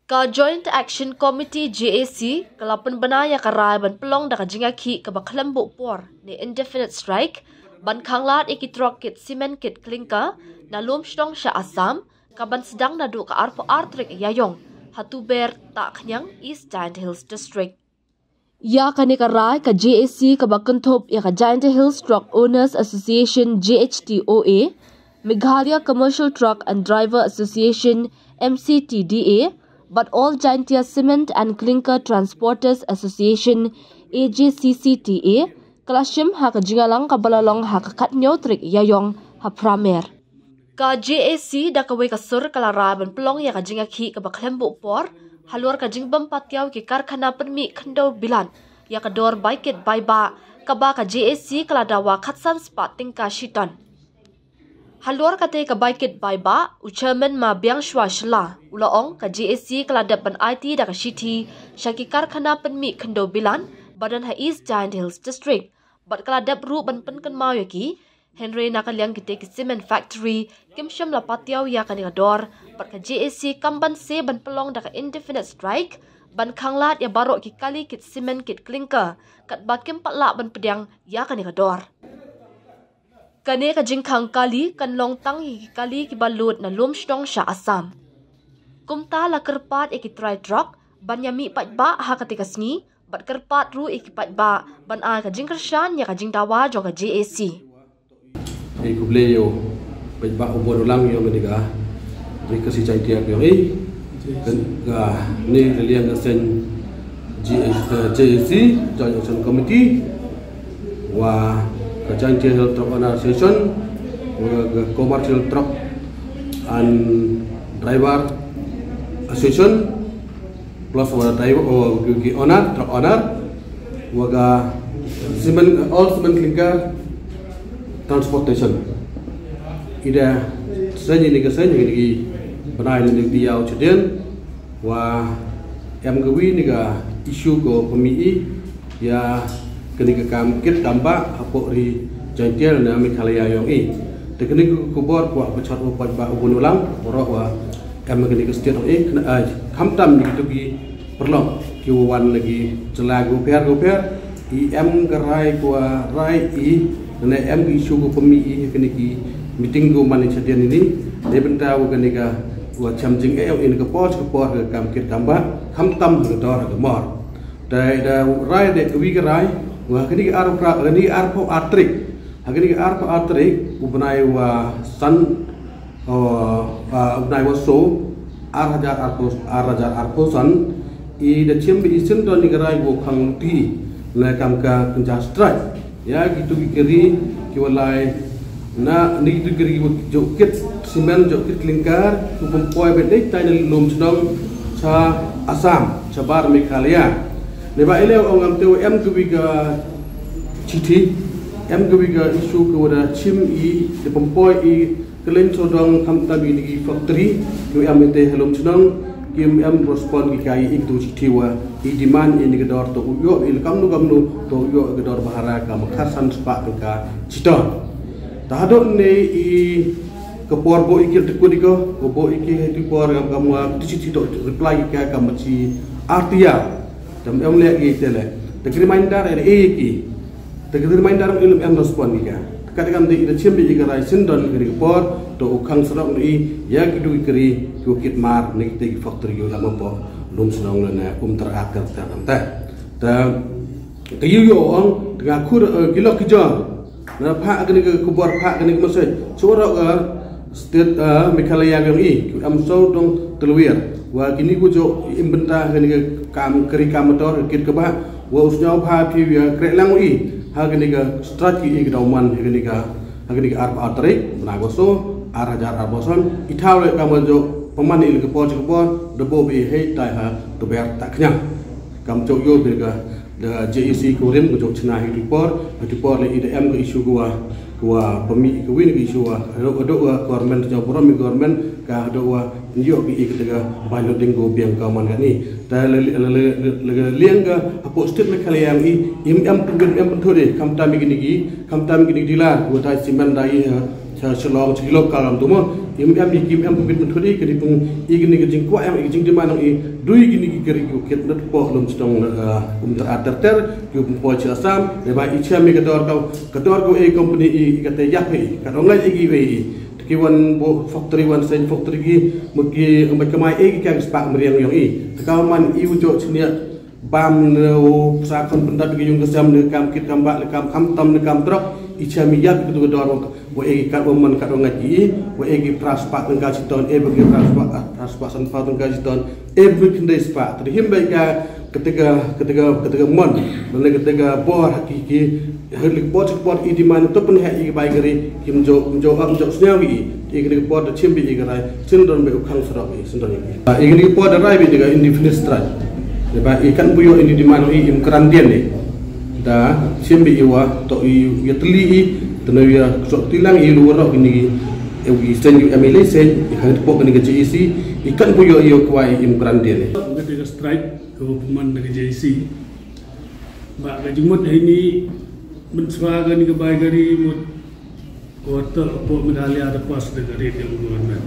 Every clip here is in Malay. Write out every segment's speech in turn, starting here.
Ka Joint Action Committee JAC kalapan banaya karay ban pelong da kajingaki ka baklambo por ni indefinite strike ban khanglat ikitrok kit cement kit klinka na lumshdong sya Assam ka ban sedang nadu ka arpo artrik yayong hatuber tak knyang East Giant Hills District. Ya kani karay ka JAC ka bakuntop ya ka Giant Hills Truck Owners Association JHTOA, Meghalaya Commercial Truck and Driver Association MCTDA, but all Jaintia Cement and Clinker Transporters Association AJCCTA, Kalashim haka jingalang kabalalong haka katnyo trik yayong ha pramer. Ka JAC da kaway kasur kalaraban pelong ya ka jingaki ka baklembo por, halur ka jingbam patyaw ki karkhana penmi khandaw bilan, ya ka dor baikit baiba, kaba ka JAC kaladawa khatsan spat tingka shitan. Halur kate ka baikit baiba, uchairman ma biang shwa shla, ulaong ka JAC kaladap ban IT da ka shiti, syaki karkhana penmi khandaw bilan, badan ha East Giant Hills District, bat kaladap ru ban penkan mau yaki, Henry nakaliang kite ki cement factory, kimsyam la patyaw ya kani kador, bat ka JAC kamban se ban pelong da ka indefinite strike, ban khanglat ya barok ki kali kit cement kit klinker, kat bakim patla ban pedang ya kani kador. Kane ka jingkhang kali kan long tang hi kali ki balut na lumshdong sya Assam. Kumta la kerpat iki try truck ban yami patba ha katika sngi bat kerpat ru iki patba ban a ka jingkershan ya ka jingdawa jo ka JAC. Ei kubleyo patba umur ulang yo mediga rikasi Jaintia yo ei kan ga ni lian sen JAC Joint Action Committee wa Jaintia Hills Truck Owners Association, Commercial Truck and Driver Association, plus driver truck owner, waga cement all cement clinker transportation. Ida senyi ni kesen ni benai ni diau cedian, wa gawi ni ga isu ko pemii ya. Kini kam kit tambah apa ri Jaintia na Meghalaya yang teknik kubur kuat pecat upat ba ubun ulang borok wa kini ke setiap kena kamtam gitu ki perlu kiwan lagi celagu goper gerai kuah rai kena isu ku pemi kini ki meeting ku mani cedian ini dia benda kini ka wa chamjing ini ke pos ke kam kit tambah kamtam ke dor ke mor dai da rai de kuwi gerai wah kini arpo artrik, kini arpo artrik ubnai wa san, ubnai wa so arajar arpo san, I da cembe isin don nigerai wo kang ti, na kamka kunja strike, ya gitu kiri kiwalai na ni gitu kiri jokit simen jokit lingkar, upempoi bedek tanya lom sedang sa Assam, cabar Meghalaya. Leba ele orang tu kubiga citi, kubiga isu kepada cim de pempoi kelen sodong kamtabi di factory ku ete helom senang kim respon ki kai itu citi wa demand ini gedor to uyo kamnu to uyo gedor bahara ka makhasan spa ka cita tahadon ne kepor bo ikir tekudiko bo ikir di por kamu citi to reply ka kamaci artia Jam lihat gitu le. Tegri reminder ada tegri reminder ilmu respon kita. Kadang di cembe jika raisin don kiri kepor, to ukang serap ni ya kidu kiri kukit mar nik tegi faktor yo yang apa lum senang lena terakar terkantai. Dan kayu yo orang dengan kur gila kejar. Na pak kini kepor pak kini masih. Suara state Meghalaya yang so dong teluir. Wa kini kujo imbenta kini kam keri kamotor kit keba wa usnya pha phi ya krelang ha kini ka strategi ik dauman kini ka arpa atrik na goso arajar arboson ithau le kamojo peman il ke poj debo bi he tai ha to ber tak knyang kam jok yo bir ka da JAC korin ko jok chna hi report le IDM ke isu gua pemi ke win ke isu government jo promi government ka do nyo bi ikitaga banyo dinggo biang kaman ni ta liang ga apo state Meghalaya im penthode kamtam gini dilar wo tai siman dai chelong chilo kalam tumo im pipit menturi ke dipung igini ke jingkwa yang iging di mana dui gini geri ku ket net po lum stong ter ku po chasam le ba icham mi kedor kau company i kate yapi kadongai igi we kiwan bo factory wan sen factory gi mugi kamai igi kang spak meriang yong i tekaman i ujo chnia bam no sakon pendat gi yung kesam ne kam kit kambak le kam tam ne kam trok ichami yak tu kedor wo egi kat woman kat ngaji wo egi praspak tenggal siton bagi praspak san pa tenggal siton bagi kendai spak terhim baik ketika mon dan ketika bor hakiki herlik bor support di mana tu pun hak baik gari kim jo senyawi ketika bor chimbi garai cindon be ukhang serap sendon ini ketika bor rai be juga indefinite strike ba ikan buyo ini di mana im kerandian ni da chimbi iwa to i yatli tenaga sok tilang i luar ini ewi sen MLA sen ikan pok ni JEC ikan buyo iyo kuai im kerandian ni ketika strike ke peman dari JEC ba gajumut ini menswaga ni kebai gari mut kota pok medalya ada pas dari yang government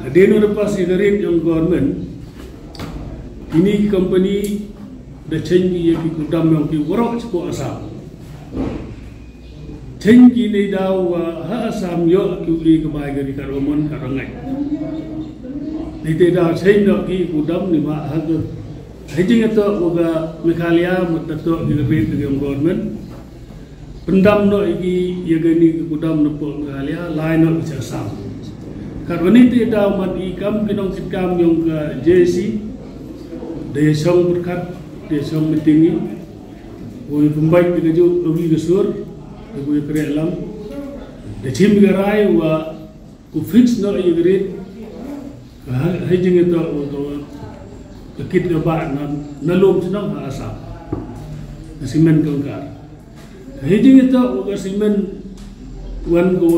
adeno ada pas dari yang government ini company dah change ye ki kudam yang ki warok sepo asam change ni daw ha asam yo ki uli ke bai gari karomon karangai ni te daw change no ki kudam ni ma ha ke hejing to uga mekalia mutato ki rebet ke government pendam no iki ye gani ki kudam no po mekalia lain no asam karoni te daw man ikam kinong kitkam yung ke JEC daya song berkat daya song meeting boy pembaik dengan jo awi gesur boy kere alam de chim garai wa ku fix no igrit hajing itu kit ba na lom senang asa simen kongkar hajing itu ga simen wan go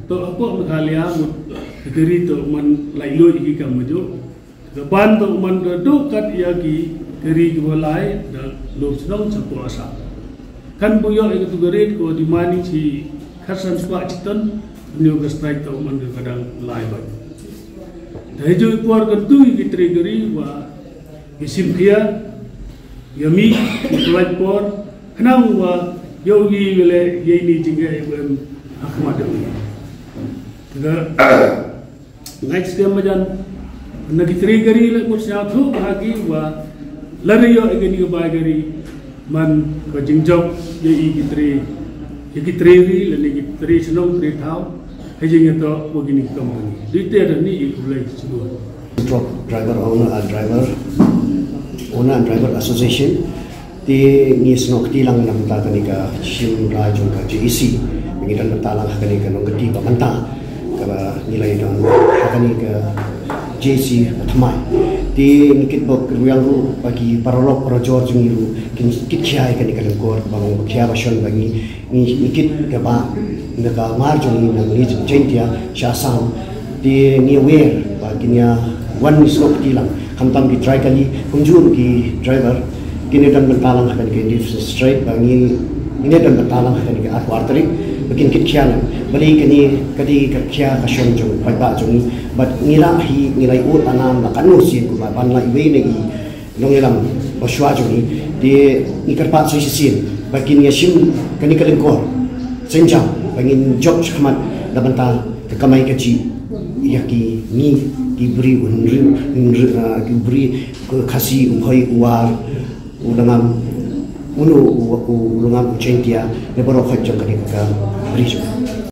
to apa makalia mut kiri to man lailo iki kam jo depan tu man kedukat yagi keri kebalai dan lom senang sepo asa kan buyo itu gerit ko di mani si khasan swa citon new strike tu man kadang lai ba dai jo por kan tu ki trigeri wa isim kia yami kelaj por kenang wa yogi wele yeni jingga ibem akmad juga next dia majan nagi trigeri le mursia thu bahagi wa lariyo egeni ba gari man ko jingjok ye i kitri le ni kitri snong tri thau hejing to bogini company dite ni i kulai sudu truck driver owner and driver association ti ni snok ti lang nam ta kanika sim raju ka JEC ngidan talang kanika nong gedi ba manta ka nilai don kanika JEC atmai di nikit bok ruyang ru bagi parolok projor jungiru kit kiai kan ikan kor bangun kia basion bagi nikit kaba neka marjung nang ni jentia syasam di ni aware bagi nya one slok tilang kamtam di try kali kunjur ki driver kini dan bentalang kan ke straight bagi ini dan bentalang kan ke artery bikin kit kia balik kini kadi kerja kasion jung pada jung but nila hi nilai ut anam la kanu si ku ban la iwe ne longelam baswa jung di ikarpat si sin bakin yashim kani kalengkor senjam bangin job khmat da banta kamai kaji yaki ni diberi unri diberi kasih umhoi uar udangam unu ulungam centia lebaro khajang kani ka beri